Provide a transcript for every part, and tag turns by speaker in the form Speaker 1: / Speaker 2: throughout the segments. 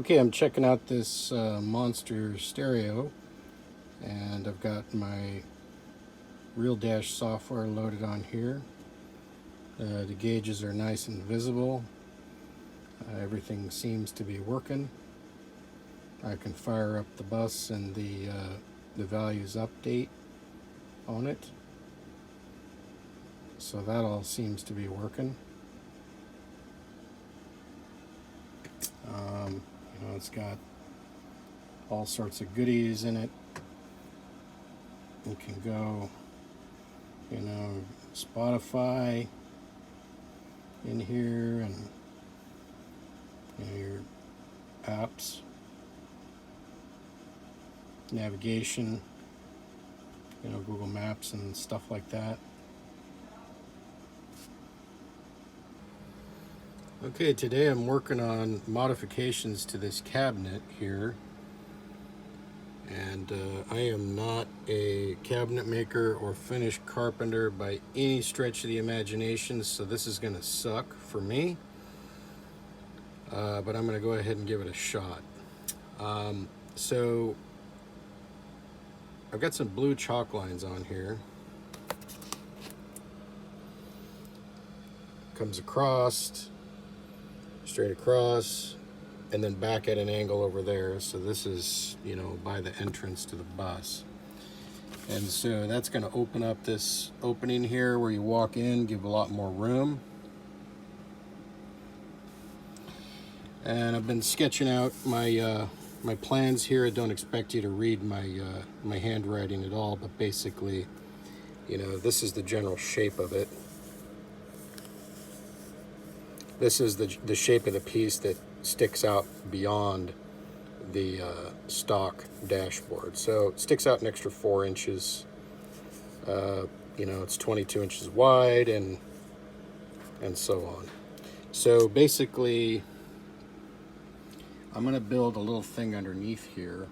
Speaker 1: Okay, I'm checking out this Monster stereo, and I've got my Real Dash software loaded on here. The gauges are nice and visible. Everything seems to be working. I can fire up the bus and the values update on it. So that all seems to be working. It's got all sorts of goodies in it. You can go, Spotify in here, and your apps, navigation, Google Maps and stuff like that. Okay, today I'm working on modifications to this cabinet here, and I am not a cabinet maker or finish carpenter by any stretch of the imagination, so this is going to suck for me, but I'm going to go ahead and give it a shot. So I've got some blue chalk lines on here. Comes across, straight across, and then back at an angle over there. So this is, by the entrance to the bus. And so that's going to open up this opening here where you walk in, give a lot more room. And I've been sketching out my my plans here. I don't expect you to read my handwriting at all, but basically, this is the general shape of it. This is the shape of the piece that sticks out beyond the stock dashboard. So it sticks out an extra 4 inches. It's 22 inches wide and so on. So basically, I'm going to build a little thing underneath here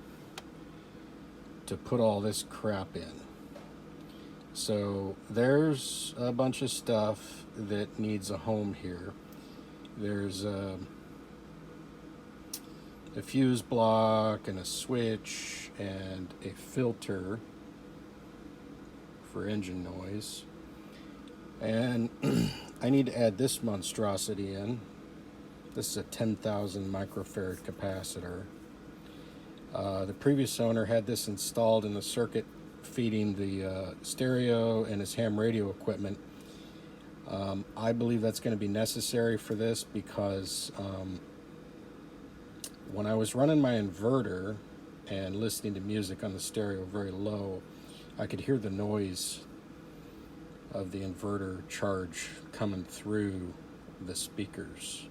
Speaker 1: to put all this crap in. So there's a bunch of stuff that needs a home here. There's a fuse block and a switch and a filter for engine noise. And I need to add this monstrosity in. This is a 10,000 microfarad capacitor. The previous owner had this installed in the circuit feeding the stereo and his ham radio equipment. I believe that's going to be necessary for this because when I was running my inverter and listening to music on the stereo very low, I could hear the noise of the inverter charge coming through the speakers.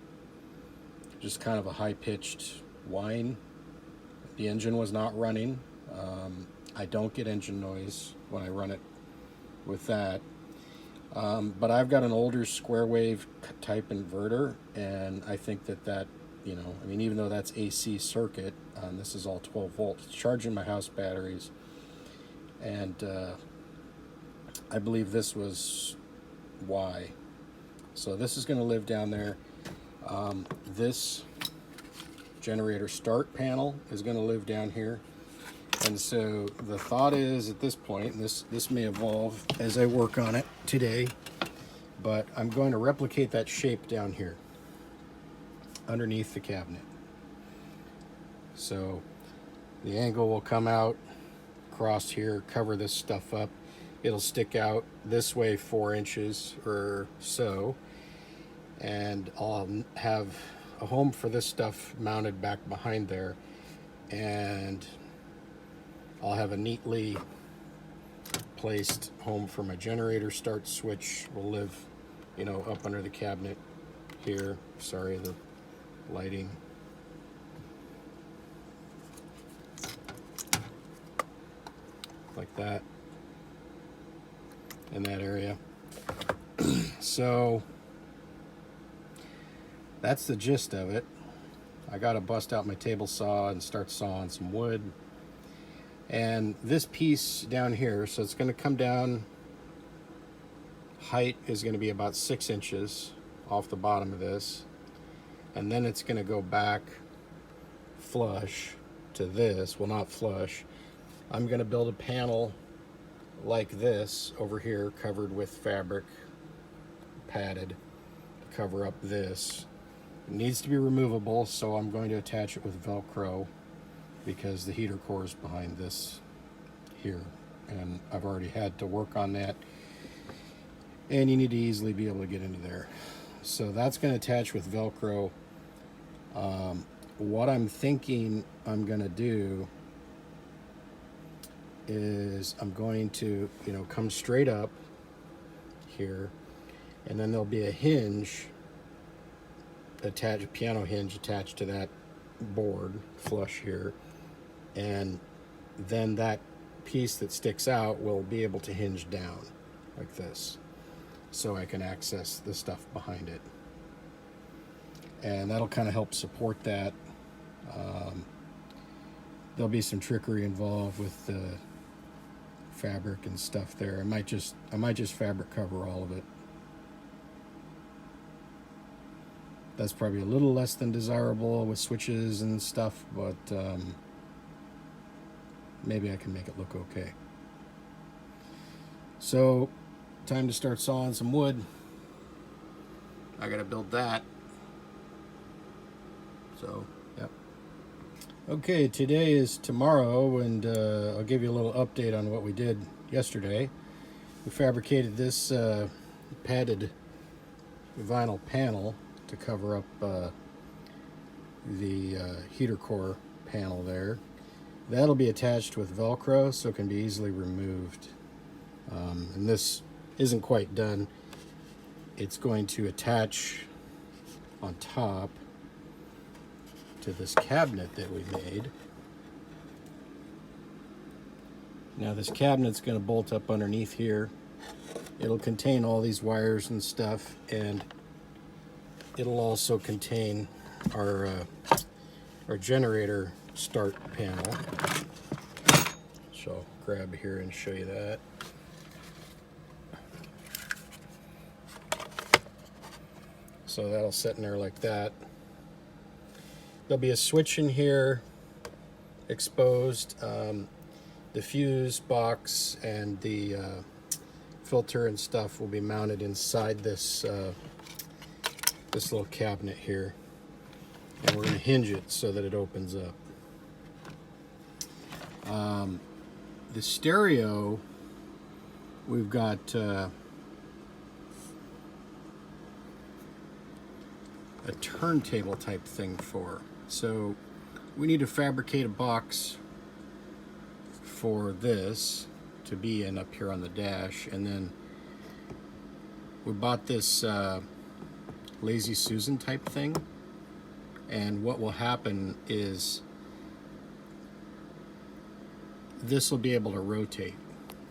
Speaker 1: Just kind of a high-pitched whine. The engine was not running. I don't get engine noise when I run it with that. But I've got an older square wave type inverter, and I think that even though that's AC circuit, this is all 12 volts, it's charging my house batteries, and I believe this was why. So this is going to live down there. This generator start panel is going to live down here. And so the thought is at this point, and this may evolve as I work on it today, but I'm going to replicate that shape down here underneath the cabinet. So the angle will come out across here, cover this stuff up. It'll stick out this way 4 inches or so, and I'll have a home for this stuff mounted back behind there, and I'll have a neatly placed home for my generator start switch. Will live, up under the cabinet here. Sorry, the lighting. Like that. In that area. So that's the gist of it. I gotta bust out my table saw and start sawing some wood. And this piece down here, so it's going to come down, height is going to be about 6 inches off the bottom of this, and then it's going to go back flush to this, well, not flush. I'm going to build a panel like this over here, covered with fabric, padded, to cover up this. It needs to be removable, so I'm going to attach it with Velcro because the heater core is behind this here, and I've already had to work on that, and you need to easily be able to get into there. So that's going to attach with Velcro. What I'm thinking I'm going to do is I'm going to, come straight up here, and then there'll be a hinge attached, a piano hinge attached to that board flush here, and then that piece that sticks out will be able to hinge down like this, so I can access the stuff behind it, and that'll kind of help support that. There'll be some trickery involved with the fabric and stuff there. I might just fabric cover all of it. That's probably a little less than desirable with switches and stuff, but maybe I can make it look okay. So, time to start sawing some wood. I gotta build that. So, yep. Okay, today is tomorrow, and I'll give you a little update on what we did yesterday. We fabricated this padded vinyl panel to cover up the heater core panel there. That'll be attached with Velcro, so it can be easily removed. And this isn't quite done. It's going to attach on top to this cabinet that we made. Now this cabinet's going to bolt up underneath here. It'll contain all these wires and stuff, and it'll also contain our generator start panel. So I'll grab here and show you that. So that'll sit in there like that. There'll be a switch in here exposed. The fuse box and the filter and stuff will be mounted inside this this little cabinet here, and we're going to hinge it so that it opens up. The stereo, we've got a turntable type thing for. So we need to fabricate a box for this to be in up here on the dash, and then we bought this Lazy Susan type thing, and what will happen is this will be able to rotate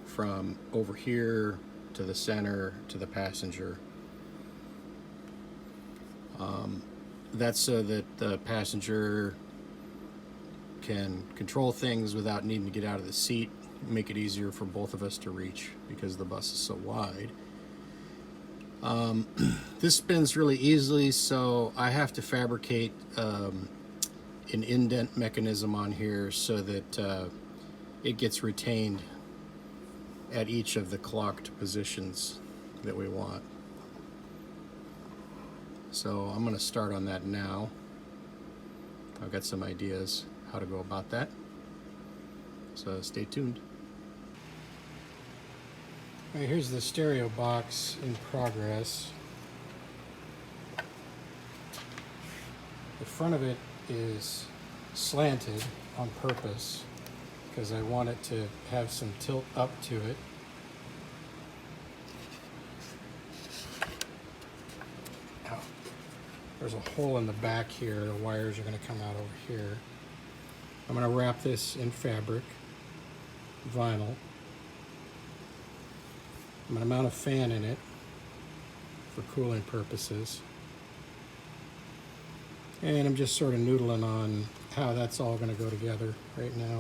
Speaker 1: from over here to the center to the passenger. That's so that the passenger can control things without needing to get out of the seat, make it easier for both of us to reach because the bus is so wide. This spins really easily, so I have to fabricate an indent mechanism on here so that it gets retained at each of the clocked positions that we want. So I'm going to start on that now. I've got some ideas how to go about that, so stay tuned. All right, here's the stereo box in progress. The front of it is slanted on purpose because I want it to have some tilt up to it. Ow. There's a hole in the back here. The wires are going to come out over here. I'm going to wrap this in fabric, vinyl. I'm going to mount a fan in it for cooling purposes. And I'm just sort of noodling on how that's all going to go together right now.